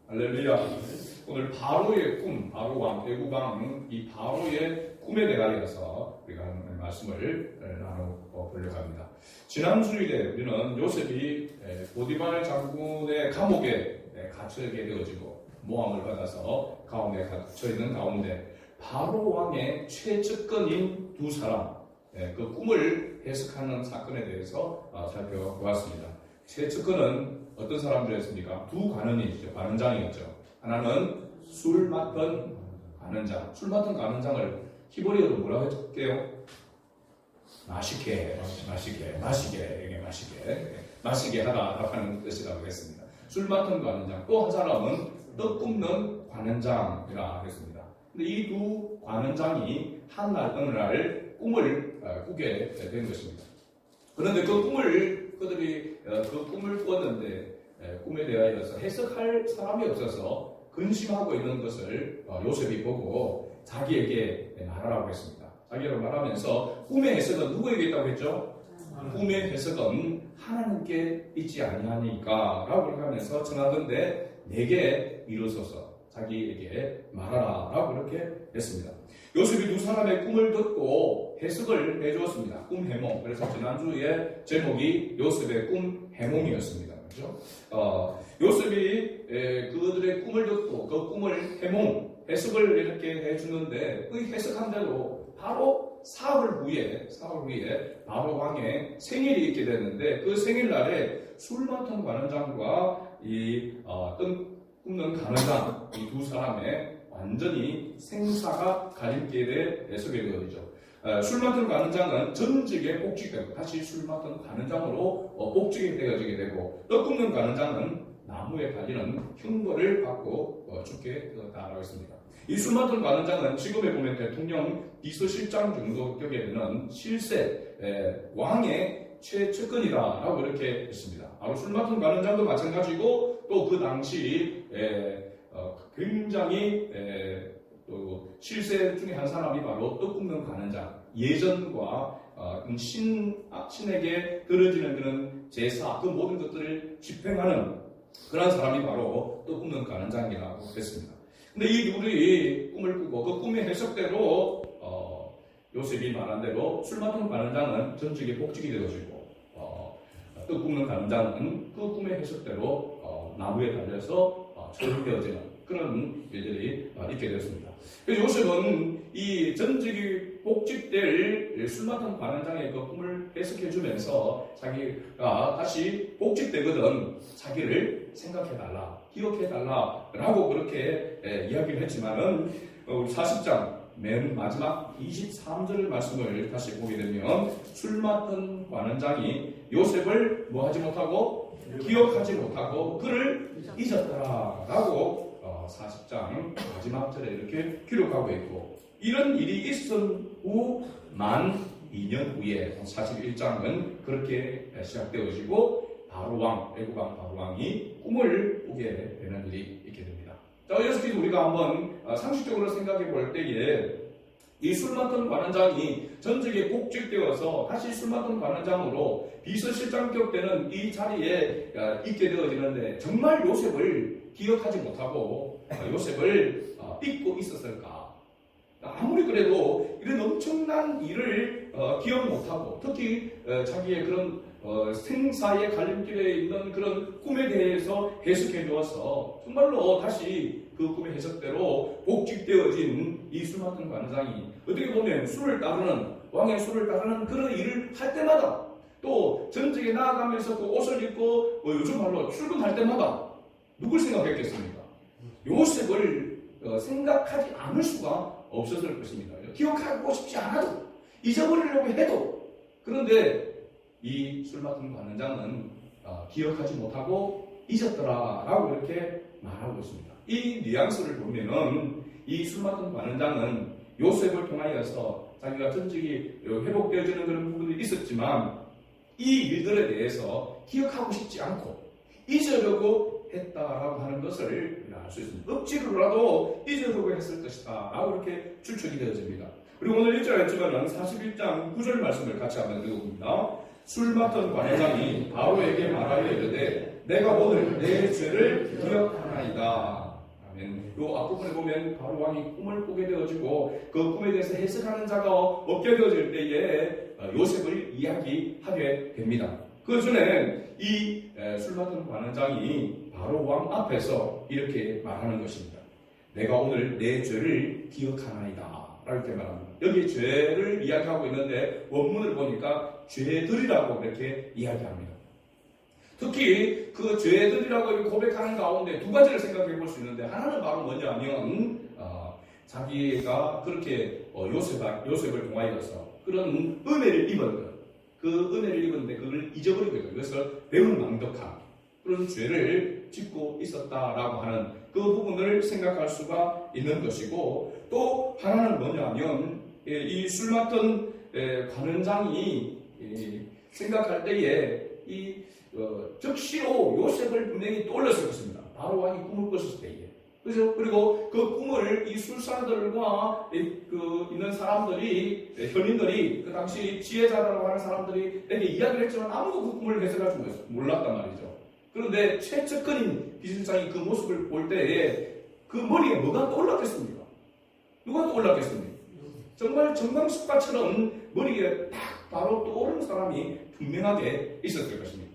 할렐루야. 오늘 바로의 꿈, 바로왕, 애굽왕, 이 바로의 꿈에 대하여서 우리가 말씀을 나눠보려고 합니다. 지난 주일에 우리는 요셉이 보디발 장군의 감옥에 갇혀있게 되어지고 모함을 받아서 가운데 갇혀있는 가운데 바로 왕의 최측근인 두 사람, 그 꿈을 해석하는 사건에 대해서 살펴보았습니다. 최측근은 어떤 사람들이었습니까? 두 관원이었죠. 관원장이었죠. 하나는 술 맡던 관원장. 술 맡던 관원장을 히브리어로 뭐라고 할게요? 마시게 하다 하는 뜻이라고 했습니다. 술 맡은 관원장. 또 한 사람은 떡 굽는 관원장이라 했습니다. 근데 이 두 관원장이 한날 어느 날 꿈을 꾸게 된 것입니다. 그런데 그들이 그 꿈을 꾸었는데 꿈에 대하여서 해석할 사람이 없어서 근심하고 있는 것을 요셉이 보고 자기에게 말하라고 했습니다. 자기가 말하면서 꿈의 해석은 누구에게 있다고 했죠? 꿈의 해석은 하나님께 있지 아니하니까 라고 하면서 청하던데 내게 이루소서 자기에게 말하라 라고 그렇게 했습니다. 요셉이 두 사람의 꿈을 듣고 해석을 해주었습니다. 꿈 해몽. 그래서 지난주에 제목이 요셉의 꿈 해몽이었습니다. 그렇죠? 요셉이 그들의 꿈을 듣고 그 꿈을 해석을 이렇게 해주는데 그 해석한 대로 바로 사흘 후에 바로 왕의 생일이 있게 됐는데 그 생일날에 술 맡은 관원장과 이 굽는 관원장 이 두 사람의 완전히 생사가 갈림길에 서게 되어지죠. 술 맡은 관원장은 전직에 복직되고 다시 술 맡은 관원장으로 복직이 되어지게 되고 떡 굽는 관원장은 나무에 달리는 형벌을 받고 죽게 되었다라고 했습니다. 이 술 맡은 관원장은 지금에 보면 대통령 비서실장 정도 격에 되는 실세 왕의 최측근이다라고 이렇게 했습니다. 바로 술 맡은 관원장도 마찬가지고 또 그 당시 굉장히 또 실세 중에 한 사람이 바로 떡 굽는 관원장 예전과 신에게 드려지는 그런 제사 그 모든 것들을 집행하는 그런 사람이 바로 떡 굽는 관원장이라고 했습니다. 근데 이 둘이 꿈을 꾸고 그 꿈의 해석대로 요셉이 말한 대로 술 맡은 관원장은 전직에 복직이 되어지고 떡 굽는 관원장은 그 꿈의 해석대로 나무에 달려서 처형되어지는 그런 일들이 있게 되었습니다. 그래서 요셉은 이 전직이 복직될 술 맡은 관원장의 그 꿈을 해석해주면서 자기가 다시 복직되거든 자기를 생각해달라, 기억해달라 라고 그렇게 이야기를 했지만은 40장 맨 마지막 23절 말씀을 다시 보게 되면 술 맡은 관원장이 요셉을 뭐 하지 못하고 기억하지 못하고 그를 잊었더라라고 40장 마지막 절에 이렇게 기록하고 있고 이런 일이 있은 후 만 2년 후에 41장은 그렇게 시작되어지고 바로왕, 애굽왕 바로왕이 꿈을 꾸게 되는 일이 있게 됩니다. 자, 여기서 우리가 한번 상식적으로 생각해 볼 때에 이 술 맡은 관원장이 전직에 복직되어서 다시 술 맡은 관원장으로 비서실장격 되는 이 자리에 있게 되어지는데 정말 요셉을 기억하지 못하고 요셉을 잊고 있었을까? 아무리 그래도 이런 엄청난 일을 기억 못하고 특히 자기의 그런 생사의 갈림길에 있는 그런 꿈에 대해서 해석해 주어서 정말로 다시 그 꿈의 해석대로 복직되어진 이 술 맡은 관원장이 어떻게 보면 왕의 술을 따르는 그런 일을 할 때마다 또 전직에 나아가면서 그 옷을 입고 요즘 말로 출근할 때마다 누굴 생각했겠습니까? 요셉을 생각하지 않을 수가 없었을 것입니다. 기억하고 싶지 않아도 잊어버리려고 해도 그런데 이 술 맡은 관원장은 기억하지 못하고 잊었더라라고 이렇게 말하고 있습니다. 이 뉘앙스를 보면은 이 술 맡은 관원장은 요셉을 통하여서 자기가 전직이 회복되어지는 그런 부분이 있었지만 이 일들에 대해서 기억하고 싶지 않고 잊으려고 했다라고 하는 것을 알 수 있습니다. 억지로라도 잊으려고 했을 것이다 라고 이렇게 추측이 되어집니다. 그리고 오늘 1절 했지만 41장 9절 말씀을 같이 한번 읽어봅니다. 술 맡은 관원장이 바로에게 말하여 이르되 내가 오늘 내 죄를 기억하나이다. 아멘. 요 앞부분에 보면 바로 왕이 꿈을 꾸게 되어지고 그 꿈에 대해서 해석하는 자가 없게 되어질 때에 요셉을 이야기하게 됩니다. 그 전에 이 술 맡은 관원장이 바로 왕 앞에서 이렇게 말하는 것입니다. 내가 오늘 내 죄를 기억하나이다. 이렇게 말합니다. 여기 죄를 이야기하고 있는데 원문을 보니까 죄들이라고 이렇게 이야기합니다. 특히 그 죄들이라고 고백하는 가운데 두 가지를 생각해 볼 수 있는데 하나는 바로 뭐냐면 자기가 그렇게 요셉을 통하여서 그런 은혜를 입은 것, 그 은혜를 입었는데 그걸 잊어버리거든요. 그래서 매우 망덕한 그런 죄를 짓고 있었다라고 하는 그 부분을 생각할 수가 있는 것이고, 또 하나는 뭐냐면 이 술 맡은 관원장이 생각할 때에 즉시로 요셉을 분명히 떠올렸을 것입니다. 바로 왕이 꿈을 꿨을 때에. 그죠? 그리고 그 꿈을 이 술사들과 있는 사람들이, 현인들이, 그 당시 지혜자라고 하는 사람들이 에게 이야기를 했지만 아무도 그 꿈을 해석할 줄 몰랐단 말이죠. 그런데 최측근인 비술장이 그 모습을 볼 때에 그 머리에 뭐가 떠올랐겠습니까? 누가 떠올랐겠습니까? 정말 정광석과처럼 머리에 딱 바로 떠오르는 사람이 분명하게 있었을 것입니다.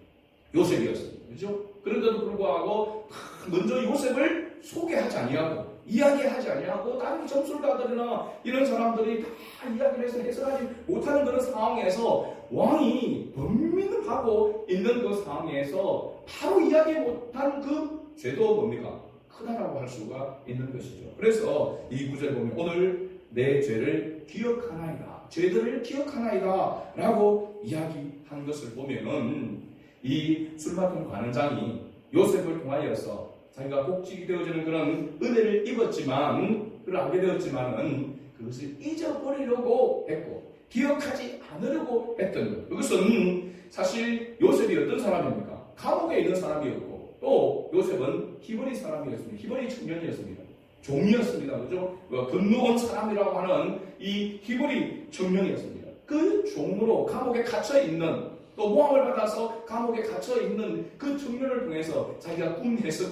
요셉이었습니다. 그죠? 그런데도 불구하고 먼저 요셉을 소개하지 아니하고 이야기하지 아니하고 다른 점술가들이나 이런 사람들이 다 이야기를 해서 해석하지 못하는 그런 상황에서 왕이 번민하고 있는 그 상황에서 바로 이야기 못한 그 죄도 뭡니까? 크다라고 할 수가 있는 것이죠. 그래서 이 구절을 보면 오늘 내 죄를 기억하나이다. 죄들을 기억하나이다. 라고 이야기한 것을 보면은 이 술 맡은 관원장이 요셉을 통하여서 자기가 복직이 되어지는 그런 은혜를 입었지만, 그걸 알게 되었지만은 그것을 잊어버리려고 했고, 기억하지 않으려고 했던 것. 그것은 사실 요셉이 어떤 사람입니까? 감옥에 있는 사람이었고, 또 요셉은 히브리 사람이었습니다. 히브리 청년이었습니다. 종이었습니다. 그죠? 건너온 사람이라고 하는 이 히브리 청년이었습니다. 그 종으로 감옥에 갇혀 있는, 또 모함을 받아서 감옥에 갇혀 있는 그 청년을 통해서 자기가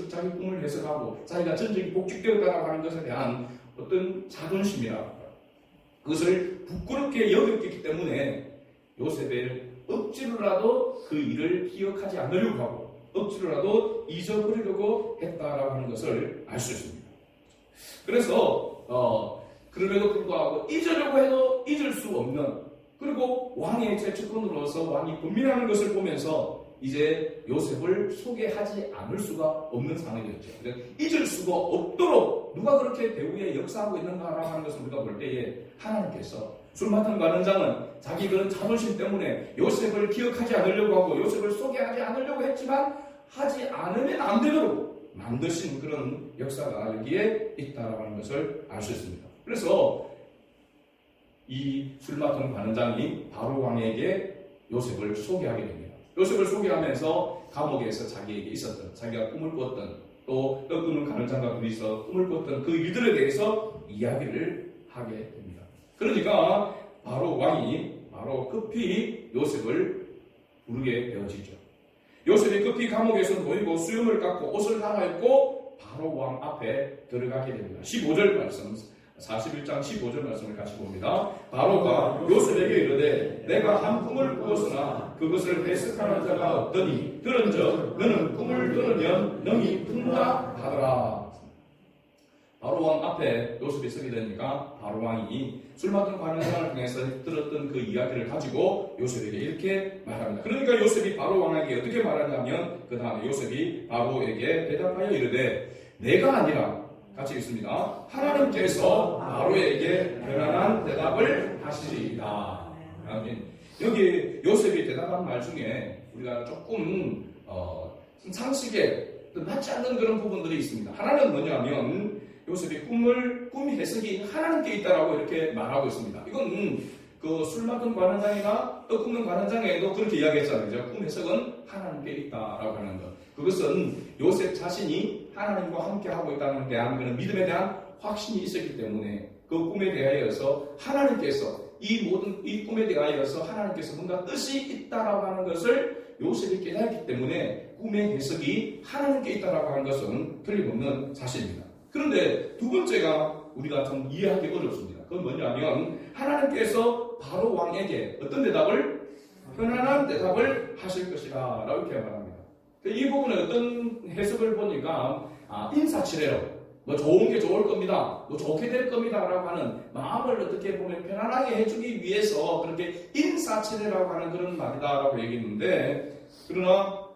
자기 꿈을 해석하고 자기가 전적이 복직되었다고 하는 것에 대한 어떤 자존심이라 그것을 부끄럽게 여겼기 때문에 요셉을 억지로라도 그 일을 기억하지 않으려고 하고 억지로라도 잊어버리려고 했다라고 하는 것을 알 수 있습니다. 그래서 그럼에도 불구하고 잊으려고 해도 잊을 수 없는, 그리고 왕의 최측근으로서 왕이 고민하는 것을 보면서 이제 요셉을 소개하지 않을 수가 없는 상황이 되었죠. 잊을 수가 없도록 누가 그렇게 배후에 역사하고 있는가라고 하는 것을 우리가 볼 때에 하나님께서 술 맡은 관원장은 자기 그런 자존심 때문에 요셉을 기억하지 않으려고 하고 요셉을 소개하지 않으려고 했지만 하지 않으면 안 되도록 만드신 그런 역사가 여기에 있다라고 하는 것을 알 수 있습니다. 그래서 이 술 맡은 관원장이 바로 왕에게 요셉을 소개하게 됩니다. 요셉을 소개하면서 감옥에서 자기에게 있었던, 자기가 꿈을 꿨던, 또 떠끄는 관원장과 둘이서 꿈을 꿨던 그 일들에 대해서 이야기를 하게 됩니다. 그러니까 바로 왕이 바로 급히 요셉을 부르게 되어지죠. 요셉이 급히 감옥에서 놓이고 수염을 깎고 옷을 갈아입고 바로 왕 앞에 들어가게 됩니다. 15절 말씀, 41장 15절 말씀을 같이 봅니다. 바로가 요셉에게 이르되 내가 한 꿈을 꾸었으나 그것을 해석하는 자가 없더니 들은즉 너는 꿈을 들으면 능히 푼다 하더라. 바로 왕 앞에 요셉이 서게 되니까 바로 왕이 술 맡은 관원장을 통해서 들었던 그 이야기를 가지고 요셉에게 이렇게 말합니다. 그러니까 요셉이 바로 왕에게 어떻게 말하냐면 그 다음에 요셉이 바로에게 대답하여 이르되 내가 아니라, 같이 읽습니다. 하나님께서 바로에게 편안한 대답을 하시리이다. 아멘. 여기 요셉이 대답한 말 중에 우리가 조금 상식에 맞지 않는 그런 부분들이 있습니다. 하나는 뭐냐면 요셉이 꿈 해석이 하나님께 있다라고 이렇게 말하고 있습니다. 이건 그 술 맡은 관원장이나 떡 굽는 관원장에도 그렇게 이야기했잖아요. 꿈 해석은 하나님께 있다라고 하는 것. 그것은 요셉 자신이 하나님과 함께 하고 있다는 대한 그런 믿음에 대한 확신이 있었기 때문에 그 꿈에 대하여서 하나님께서 이 꿈에 대하여서 하나님께서 뭔가 뜻이 있다라고 하는 것을 요셉이 깨달았기 때문에 꿈의 해석이 하나님께 있다라고 하는 것은 틀림없는 사실입니다. 그런데 두 번째가 우리가 좀 이해하기 어렵습니다. 그건 뭐냐면 하나님께서 바로 왕에게 어떤 대답을? 편안한 대답을 하실 것이다 라고 이렇게 말합니다. 이 부분에 어떤 해석을 보니까 인사치레로 뭐 좋은 게 좋을 겁니다. 뭐 좋게 될 겁니다. 라고 하는 마음을 어떻게 보면 편안하게 해주기 위해서 그렇게 인사치레라고 하는 그런 말이다 라고 얘기했는데 그러나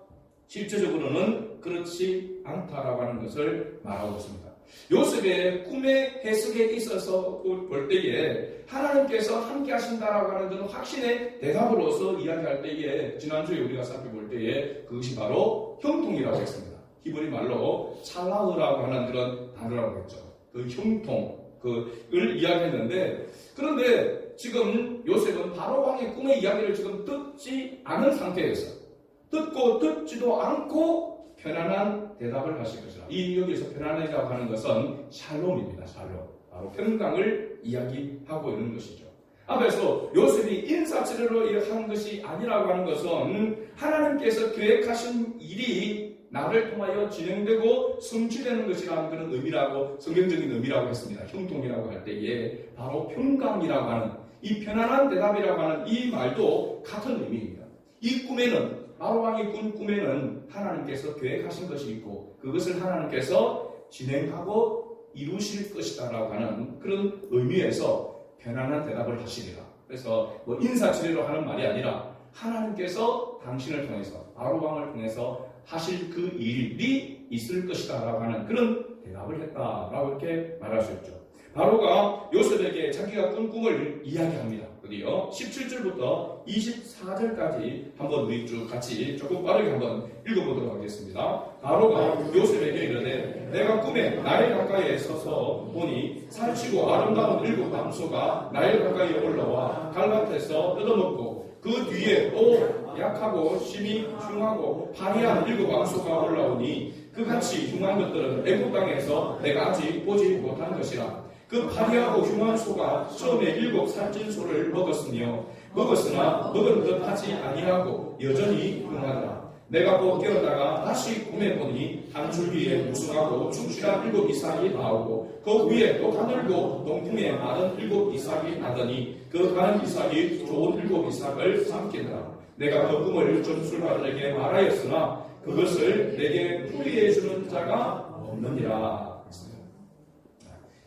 실제적으로는 그렇지 않다라고 하는 것을 말하고 있습니다. 요셉의 꿈의 해석에 있어서 볼 때에 하나님께서 함께 하신다라고 하는 그런 확신의 대답으로서 이야기할 때에 지난주에 우리가 살펴볼 때에 그것이 바로 형통이라고 했습니다. 히브리 말로 찰라흐라고 하는 그런 단어라고 했죠. 그 형통, 그를 이야기했는데 그런데 지금 요셉은 바로 왕의 꿈의 이야기를 지금 듣지 않은 상태에서 듣고 듣지도 않고 편안한 대답을 하실 것이라. 이 여기서 편안하다고 하는 것은 샬롬입니다. 샬롬. 바로 평강을 이야기하고 있는 것이죠. 앞에서 요셉이 인사치레로 한 것이 아니라고 하는 것은 하나님께서 계획하신 일이 나를 통하여 진행되고 성취되는 것이라는 그런 의미라고 성경적인 의미라고 했습니다. 형통이라고 할 때에 바로 평강이라고 하는 이 편안한 대답이라고 하는 이 말도 같은 의미입니다. 이 꿈에는 바로 왕이 꾼 꿈에는 하나님께서 계획하신 것이 있고 그것을 하나님께서 진행하고 이루실 것이다라고 하는 그런 의미에서 편안한 대답을 하시리라. 그래서 뭐 인사치레로 하는 말이 아니라 하나님께서 당신을 통해서 바로 왕을 통해서 하실 그 일이 있을 것이다라고 하는 그런 대답을 했다라고 이렇게 말할 수 있죠. 바로가 요셉에게 자기가 꾼 꿈을 이야기합니다. 어디요? 17절부터 24절까지 한번 우리 쭉 같이 조금 빠르게 한번 읽어보도록 하겠습니다. 바로가 요셉에게 이르되 내가 꿈에 나일 가까이에 서서 보니 살치고 아름다운 7 암소가 나일 가까이에 올라와 갈밭에서 뜯어먹고 그 뒤에 또 약하고 심히 흉하고 파리한 7 암소가 올라오니 그같이 흉한 것들은 애굽 땅에서 내가 아직 보지 못한 것이라. 그 파리하고 흉한 소가 처음에 7 살찐 소를 먹었으나 먹은 듯 하지 아니하고 여전히 흉하더라. 내가 곧 깨어다가 다시 꿈에 보니 한 줄기에 무성하고 충실한 7 이삭이 나오고 그 위에 또 가늘고 동풍에 마른 7 이삭이 나더니 그 많은 이삭이 좋은 7 이삭을 삼키더라. 내가 그 꿈을 전술가들에게 말하였으나 그것을 내게 풀이해 주는 자가 없느니라.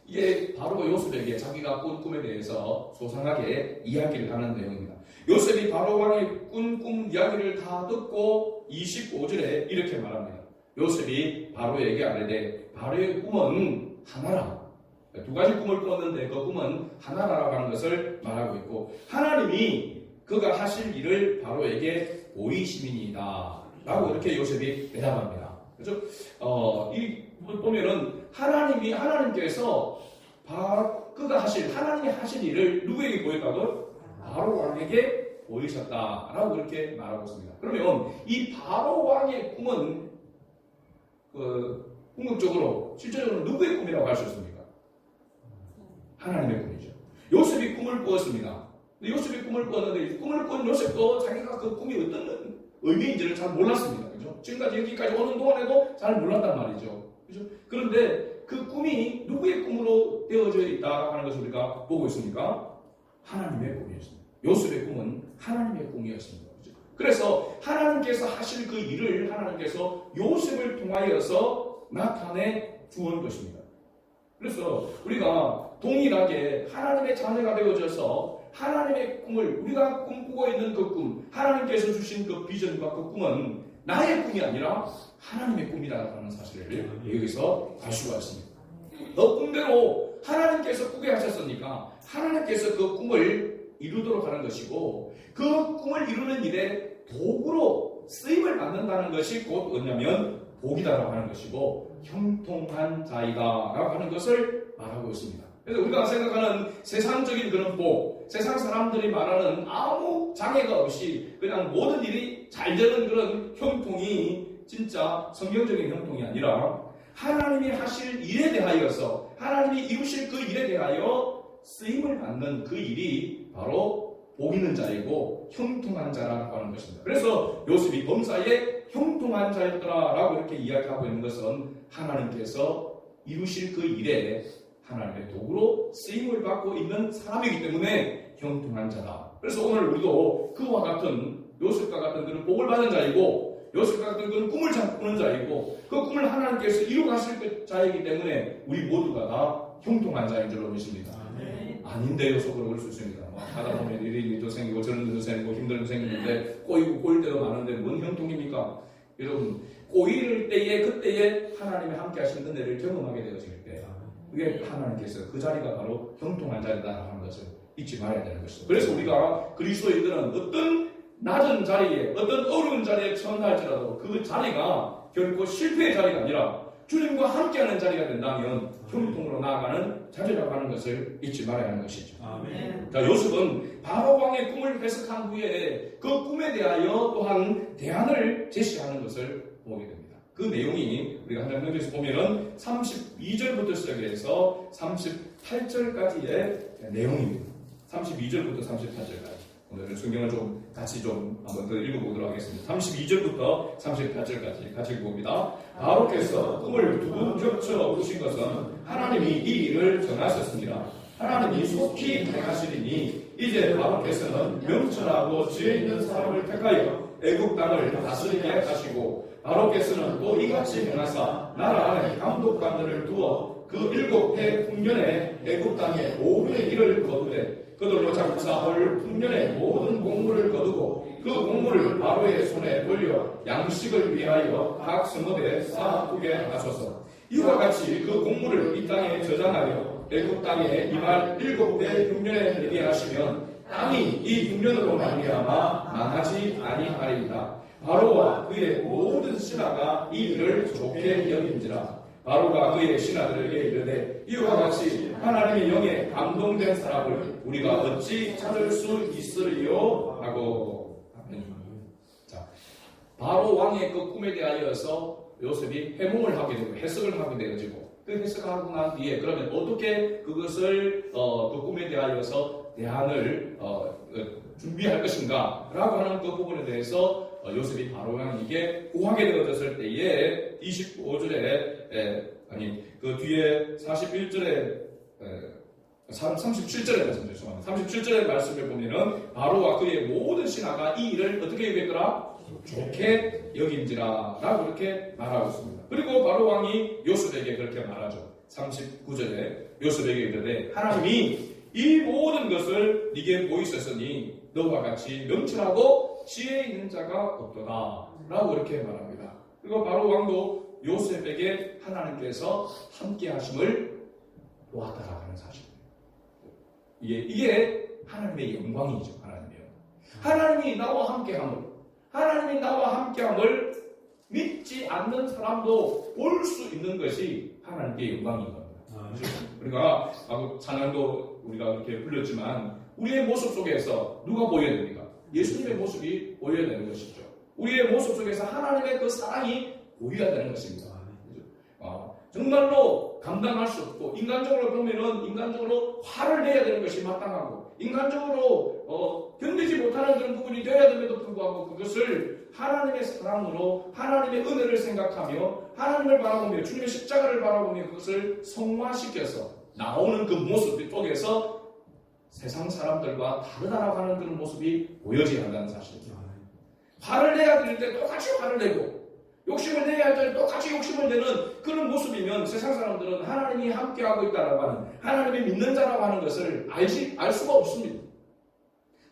이게 바로 요셉에게 자기가 꾼 꿈에 대해서 소상하게 이야기를 하는 내용입니다. 요셉이 바로 왕의 꾼 꿈 이야기를 다 듣고 25절에 이렇게 말합니다. 요셉이 바로에게 아뢰되 바로의 꿈은 하나라. 2가지 꿈을 꾸었는데 그 꿈은 하나라라고 하는 것을 말하고 있고 하나님이 그가 하실 일을 바로에게 보이심이니이다 라고 이렇게 요셉이 대답합니다. 그래서 이 보면은 하나님께서 그가 하나님이 하실 일을 누구에게 보였다고? 바로 왕에게 보이셨다라고 그렇게 말하고 있습니다. 그러면 이 바로 왕의 꿈은 궁극적으로 실제적으로 누구의 꿈이라고 할 수 있습니까? 하나님의 꿈이죠. 요셉이 꿈을 꾸었습니다. 요셉이 꿈을 꾸었는데 꿈을 꾼 요셉도 자기가 그 꿈이 어떤 의미인지를 잘 몰랐습니다. 그죠? 지금까지 여기까지 오는 동안에도 잘 몰랐단 말이죠. 그죠? 그런데 그 꿈이 누구의 꿈으로 되어져 있다 하는 것을 우리가 보고 있습니까? 하나님의 꿈이었습니다. 요셉의 꿈은 하나님의 꿈이었습니다. 그죠? 그래서 하나님께서 하실 그 일을 하나님께서 요셉을 통하여서 나타내 주온 것입니다. 그래서 우리가 동일하게 하나님의 자녀가 되어져서 하나님의 꿈을 우리가 꿈꾸고 있는 그 꿈, 하나님께서 주신 그 비전과 그 꿈은 나의 꿈이 아니라 하나님의 꿈이라는 사실을 여기서 알 수가 있습니다. 너 꿈대로 하나님께서 꾸게 하셨으니까 하나님께서 그 꿈을 이루도록 하는 것이고 그 꿈을 이루는 일에 도구로 쓰임을 받는다는 것이 곧 뭐냐면 복이다라고 하는 것이고 형통한 자이다라고 하는 것을 말하고 있습니다. 그래서 우리가 생각하는 세상적인 그런 복, 세상 사람들이 말하는 아무 장애가 없이 그냥 모든 일이 잘 되는 그런 형통이 진짜 성경적인 형통이 아니라 하나님이 하실 일에 대하여서 하나님이 이루실 그 일에 대하여 쓰임을 받는 그 일이 바로 복 있는 자이고 형통한 자라고 하는 것입니다. 그래서 요셉이 범사에 형통한 자였더라라고 이렇게 이야기하고 있는 것은 하나님께서 이루실 그 일에 하나님의 도구로 쓰임을 받고 있는 사람이기 때문에 형통한 자다. 그래서 오늘 우리도 그와 같은 요셉과 같은 그런 복을 받은 자이고 요셉과 같은 그런 꿈을 꾸는 자이고 그 꿈을 하나님께서 이루가실 그 자이기 때문에 우리 모두가 다 형통한 자인 줄로 믿습니다. 아닌데요, 속으로 그럴 수 있습니다. 하다 보면 이런 일도 생기고 저런 일도 생기고 힘든 일도 생기는데 꼬이고 꼬일 때도 많은데 뭔 형통입니까? 여러분, 꼬일 때에 그때에 하나님의 함께 하신 은혜를 경험하게 되어질 때 그게 하나님께서 그 자리가 바로 형통한 자리다라는 것을 잊지 말아야 되는 것이죠. 그래서 우리가 그리스도인들은 어떤 낮은 자리에 어떤 어려운 자리에 처한다 할지라도 그 자리가 결코 실패의 자리가 아니라 주님과 함께하는 자리가 된다면 형통으로 나아가는 자리라고 하는 것을 잊지 말아야 하는 것이죠. 아멘. 자, 요셉은 바로 왕의 꿈을 해석한 후에 그 꿈에 대하여 또한 대안을 제시하는 것을 보게 됩니다. 그 내용이 우리가 한 장면에서 보면은 32절부터 시작해서 38절까지의 내용입니다. 32절부터 38절까지. 오늘 성경을 좀 같이 좀 한번 더 읽어보도록 하겠습니다. 32절부터 38절까지 같이 읽어봅니다. 바로께서 꿈을 두 번 겹쳐 보신 것은 하나님이 이 일을 정하셨습니다. 하나님이 속히 행하시리니 이제 바로께서는 명철하고 지혜 있는 사람을 택하여 애국 땅을 다스리게 하시고 바로께서는 또 이같이 행하사 나라 안에 감독관들을 두어 그 7해 풍년에 애국 땅에 5분의 1을 거두되 그들로 장사할 풍년의 모든 곡물을 거두고 그 곡물을 바로의 손에 돌려 양식을 위하여 각 성읍에 쌓아두게 하소서. 이와 같이 그 곡물을 이 땅에 저장하여 애굽 땅에 이말 7대 흉년에 되게 하시면 땅이 이 흉년으로 말미암아 망하지 아니하리이다. 바로와 그의 모든 신하가 이 일을 좋게 여긴지라. 바로가 그의 신하들에게 이르되 이와 같이 하나님의 영에 감동된 사람을 우리가 어찌 찾을 수 있으리요 하고. 자, 바로 왕의 그 꿈에 대하여서 요셉이 해몽을 하게 되고 해석을 하게 되어지고 그 해석하고 난 뒤에 그러면 어떻게 그것을 그 꿈에 대하여서 대안을 준비할 것인가 라고 하는 그 부분에 대해서 요셉이 바로 왕에게 구하게 되어졌을 때에 25절에 그 뒤에 41절에 37절의 말씀 죄송합니다. 37절의 말씀을 보면은 바로와 그의 모든 신하가 이 일을 어떻게 여겼더라? 좋게 여긴지라 라고 그렇게 말하고 있습니다. 그리고 바로 왕이 요셉에게 그렇게 말하죠. 39절에 요셉에게 이르되 하나님이 이 모든 것을 네게 보이셨으니 너와 같이 명철하고 지혜 있는 자가 없도다 라고 이렇게 말합니다. 그리고 바로 왕도 요셉에게 하나님께서 함께 하심을 보았다라고 하는 사실입니다. 이게 하나님의 영광이죠. 하나님의 영광. 하나님이 나와 함께함을, 하나님이 나와 함께함을 믿지 않는 사람도 볼 수 있는 것이 하나님의 영광인 겁니다. 우리가 찬양도 우리가 이렇게 불렸지만 우리의 모습 속에서 누가 보여야 됩니까? 예수님의 모습이 보여야 되는 것이죠. 우리의 모습 속에서 하나님의 그 사랑이 보여야 되는 것입니다. 정말로 감당할 수 없고 인간적으로 보면은 인간적으로 화를 내야 되는 것이 마땅하고 인간적으로 견디지 못하는 그런 부분이 되어야 됨에도 불구하고 그것을 하나님의 사랑으로 하나님의 은혜를 생각하며 하나님을 바라보며 주님의 십자가를 바라보며 그것을 성화시켜서 나오는 그 모습 속에서 세상 사람들과 다르다라고 하는 그런 모습이 보여져야 한다는 사실입니다. 화를 내야 될 때 똑같이 화를 내고 욕심을 내야 할 때 똑같이 욕심을 내는 그런 모습이면 세상 사람들은 하나님이 함께하고 있다라고 하는 하나님이 믿는 자라고 하는 것을 알 수가 없습니다.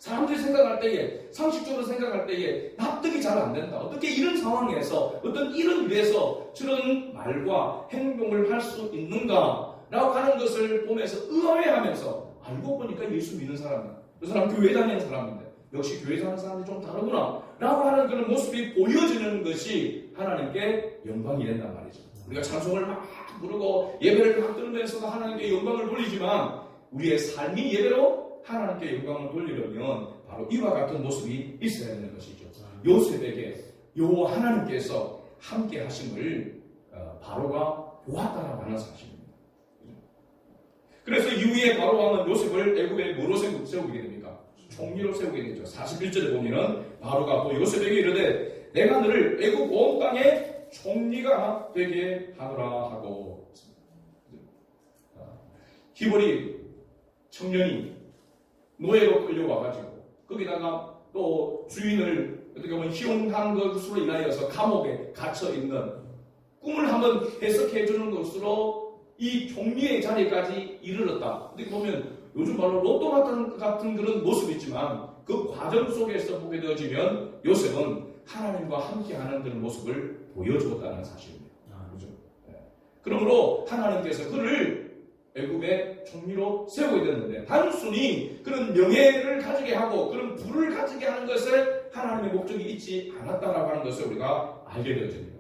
사람들이 생각할 때에 상식적으로 생각할 때에 납득이 잘 안 된다. 어떻게 이런 상황에서 어떤 이런 일에서 저런 말과 행동을 할 수 있는가라고 하는 것을 보면서 의아해하면서 알고 보니까 예수 믿는 사람이야. 그 사람 교회 다니는 사람인데 역시 교회 사는 사람이 좀 다르구나 라고 하는 그런 모습이 보여지는 것이 하나님께 영광이 된단 말이죠. 우리가 찬송을 막 부르고 예배를 막 들으면서도 하나님께 영광을 돌리지만 우리의 삶이 예배로 하나님께 영광을 돌리려면 바로 이와 같은 모습이 있어야 되는 것이죠. 요셉에게 요 하나님께서 함께 하심을 바로가 보았다라고 하는 사실입니다. 그래서 이후에 바로 왕은 요셉을 애굽에 뭐로 세우게 됩니까? 총리로 세우게 되죠. 41절에 보면은 바로가 또 요셉에게 이르되 내가 너를 애굽 온 땅의 총리가 되게 하노라 하고 있습니다. 히브리 청년이 노예로 끌려와가지고 거기다가 또 주인을 어떻게 보면 희롱한 것으로 인하여서 감옥에 갇혀 있는 꿈을 한번 해석해 주는 것으로 이 총리의 자리까지 이르렀다. 어떻게 보면 요즘 말로 로또 같은 그런 모습이 있지만 그 과정 속에서 보게 되어지면 요셉은 하나님과 함께하는 그런 모습을 보여주었다는 사실입니다. 그렇죠? 네. 그러므로 하나님께서 그를 애굽의 총리로 세우게 됐는데 단순히 그런 명예를 가지게 하고 그런 부를 가지게 하는 것에 하나님의 목적이 있지 않았다라고 하는 것을 우리가 알게 되어집니다.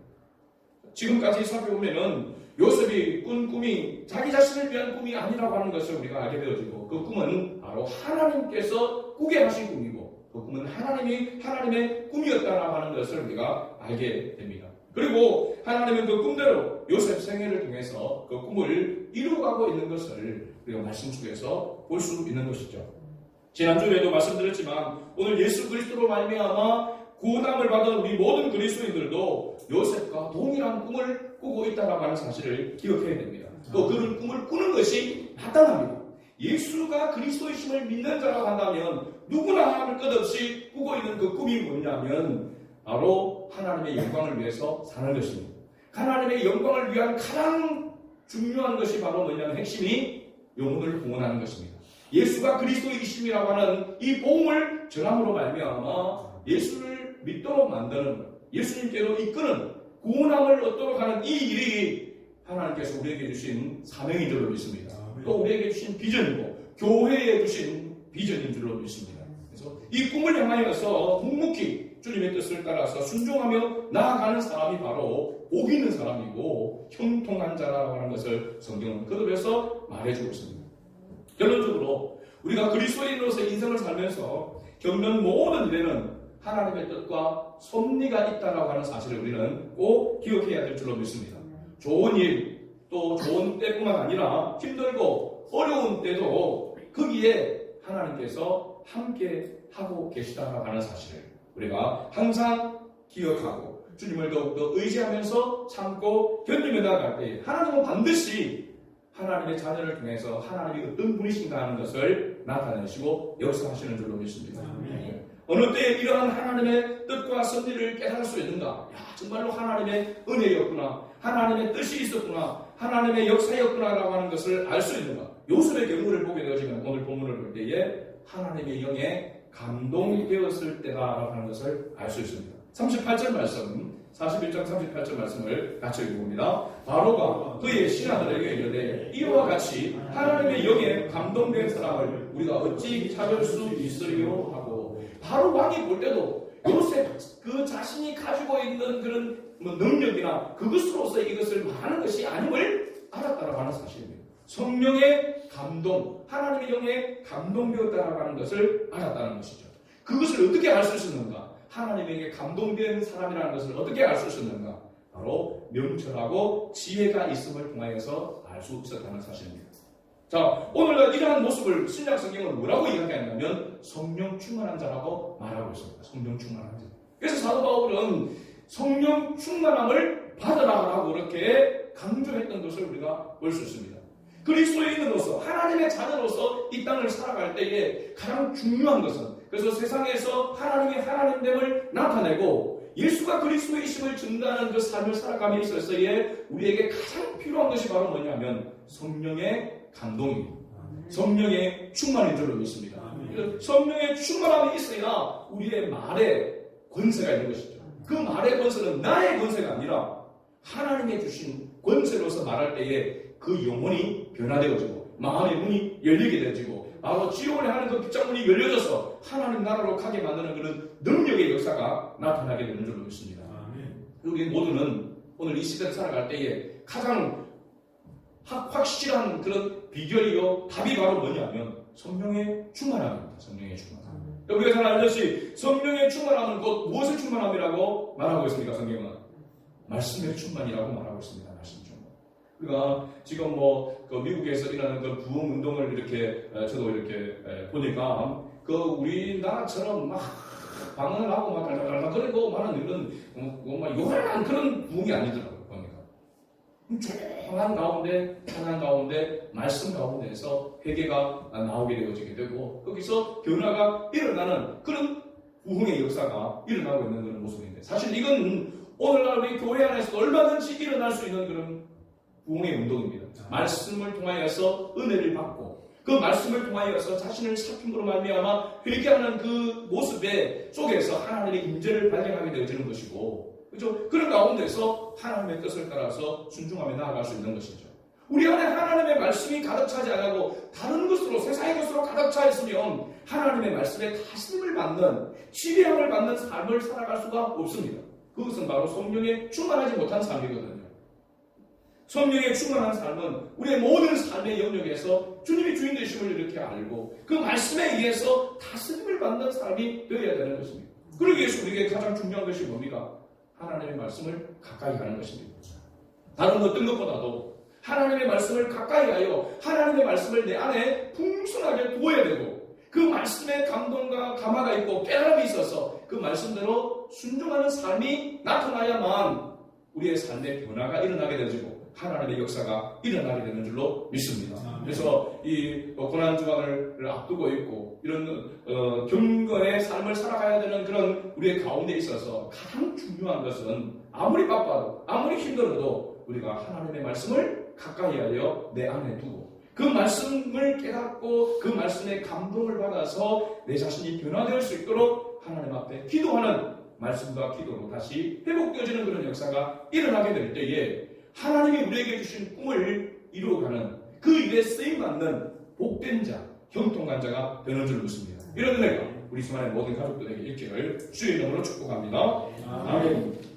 지금까지 살펴보면은 요셉이 꾼 꿈이 자기 자신을 위한 꿈이 아니라고 하는 것을 우리가 알게 되어지고 그 꿈은 바로 하나님께서 꾸게 하신 꿈이고 그 꿈은 하나님의 꿈이었다라고 하는 것을 우리가 알게 됩니다. 그리고 하나님은 그 꿈대로 요셉 생애를 통해서 그 꿈을 이루어가고 있는 것을 우리가 말씀 속에서 볼 수 있는 것이죠. 지난주에도 말씀드렸지만 오늘 예수 그리스도로 말미암아 구원함을 받은 우리 모든 그리스도인들도 요셉과 동일한 꿈을 꾸고 있다고 하는 사실을 기억해야 됩니다. 또 그런 꿈을 꾸는 것이 마땅합니다. 예수가 그리스도이심을 믿는 자라고 한다면 누구나 하나님을 끝없이 꾸고 있는 그 꿈이 뭐냐면 바로 하나님의 영광을 위해서 사는 것입니다. 하나님의 영광을 위한 가장 중요한 것이 바로 뭐냐면 핵심이 영혼을 구원하는 것입니다. 예수가 그리스도이심이라고 하는 이 복음을 전함으로 말미암아 예수를 믿도록 만드는 것, 예수님께로 이끄는 구원함을 얻도록 하는 이 일이 하나님께서 우리에게 주신 사명인 줄로 믿습니다. 또 우리에게 주신 비전이고 교회에 주신 비전인 줄로 믿습니다. 그래서 이 꿈을 향하여서 묵묵히 주님의 뜻을 따라서 순종하며 나아가는 사람이 바로 복 있는 사람이고 형통한 자라고 하는 것을 성경은 거듭해서 말해주고 있습니다. 결론적으로 우리가 그리스도인으로서 인생을 살면서 겪는 모든 일에는 하나님의 뜻과 섭리가 있다라고 하는 사실을 우리는 꼭 기억해야 될 줄로 믿습니다. 좋은 일, 또 좋은 때뿐만 아니라 힘들고 어려운 때도 거기에 하나님께서 함께 하고 계시다라고 하는 사실을 우리가 항상 기억하고 주님을 더욱더 의지하면서 참고 견디며 나아갈 때 하나님은 반드시 하나님의 자녀를 통해서 하나님이 어떤 분이신가 하는 것을 나타내시고 역사하시는 줄로 믿습니다. 어느 때에 이러한 하나님의 뜻과 섭리를 깨달을 수 있는가? 정말로 하나님의 은혜였구나, 하나님의 뜻이 있었구나, 하나님의 역사였구나라고 하는 것을 알 수 있는가? 요셉의 경우를 보게 되어지면 오늘 본문을 볼 때에 하나님의 영에 감동이 되었을 때다라고 하는 것을 알 수 있습니다. 38절 말씀, 41장 38절 말씀을 같이 읽어봅니다. 바로가 그의 신하들에게 이르되 이와 같이 하나님의 영에 감동된 사람을 우리가 어찌 찾을 수 있으리요 하고, 바로 왕이 볼 때도 요셉 그 자신이 가지고 있는 그런 능력이나 그것으로서 이것을 말하는 것이 아님을 알았다라고 하는 사실입니다. 성령의 감동, 하나님의 영에 감동되었다라고 하는 것을 알았다는 것이죠. 그것을 어떻게 알 수 있었는가? 하나님에게 감동된 사람이라는 것을 어떻게 알 수 있었는가? 바로 명철하고 지혜가 있음을 통하여서 알 수 있었다는 사실입니다. 자, 오늘 이러한 모습을 신약 성경은 뭐라고 이야기하냐면 성령 충만한 자라고 말하고 있습니다. 성령 충만한 자. 그래서 사도 바울은 성령 충만함을 받으라고 이렇게 강조했던 것을 우리가 볼 수 있습니다. 그리스도인으로서 하나님의 자녀로서 이 땅을 살아갈 때에 가장 중요한 것은, 그래서 세상에서 하나님의 하나님됨을 나타내고 예수가 그리스도이심을 증거하는 그 삶을 살아감에 있어서의 우리에게 가장 필요한 것이 바로 뭐냐면 성령의 감동입니다. 성령의 충만인 줄로 믿습니다. 성령의 충만함이 있어야 우리의 말에 권세가 있는 것이죠. 그 말의 권세는 나의 권세가 아니라 하나님의 주신 권세로서 말할 때에 그 영혼이 변화되어지고 마음의 문이 열리게 되어지고 바로 지옥을 하는 그 빗장문이 열려져서 하나님 나라로 가게 만드는 그런 능력의 역사가 나타나게 되는 줄로 믿습니다. 우리 모두는 오늘 이 시대를 살아갈 때에 가장 확실한 그런 비결이요 답이 바로 뭐냐면 성령의 충만함입니다. 성령의 충만함. 우리가 잘 알듯이 성령의 충만함은 곧 무엇의 충만함이라고 말하고 있습니까? 성경은 말씀의 충만이라고 말하고 있습니다. 말씀 충만. 우리가 지금 그 미국에서 일어나는 그 부흥 운동을 이렇게 저도 이렇게 보니까 그 우리나라처럼 막 방언을 하고 막 달달달달 그리고 많은 이런 막 요란한 그런 부흥이 아니더라고요. 보니까 조용한 가운데, 찬양 가운데, 말씀 가운데에서 회개가 나오게 되어지게 되고 거기서 변화가 일어나는 그런 부흥의 역사가 일어나고 있는 그런 모습인데, 사실 이건 오늘날 우리 교회 안에서 얼마든지 일어날 수 있는 그런 부흥의 운동입니다. 말씀을 통하여서 은혜를 받고 그 말씀을 통하여서 자신을 살핌으로 말미암아 회개하는 그 모습에 속에서 하나님의 임재를 발견하게 되어지는 것이고, 그렇죠? 그런 가운데서 하나님의 뜻을 따라서 순종하며 나아갈 수 있는 것이죠. 우리 안에 하나님의 말씀이 가득 차지 않고 다른 것으로, 세상의 것으로 가득 차 있으면 하나님의 말씀에 다스림을 받는, 지배함을 받는 삶을 살아갈 수가 없습니다. 그것은 바로 성령에 충만하지 못한 삶이거든요. 성령에 충만한 삶은 우리의 모든 삶의 영역에서 주님이 주인 되심을 이렇게 알고 그 말씀에 의해서 다스림을 받는 삶이 되어야 되는 것입니다. 그러기 위해서 우리에게 가장 중요한 것이 뭡니까? 하나님의 말씀을 가까이 하는 것입니다. 다른 어떤 것보다도 하나님의 말씀을 가까이 하여 하나님의 말씀을 내 안에 풍성하게 두어야 되고, 그 말씀에 감동과 감화가 있고 깨달음이 있어서 그 말씀대로 순종하는 삶이 나타나야만 우리의 삶의 변화가 일어나게 되어지고 하나님의 역사가 일어나게 되는 줄로 믿습니다. 그래서 이 고난주간을 앞두고 있고 이런 경건의 삶을 살아가야 되는 그런 우리의 가운데 있어서 가장 중요한 것은 아무리 바빠도 아무리 힘들어도 우리가 하나님의 말씀을 가까이 하여 내 안에 두고 그 말씀을 깨닫고 그 말씀에 감동을 받아서 내 자신이 변화될 수 있도록 하나님 앞에 기도하는, 말씀과 기도로 다시 회복되어지는 그런 역사가 일어나게 될 때에 하나님이 우리에게 주신 꿈을 이루어가는, 그 일에 쓰임받는 복된 자, 형통한 자가 되는 줄 믿습니다. 이런 은혜가 우리 수많은 모든 가족들에게 있기를 주의 이름으로 축복합니다. 아멘.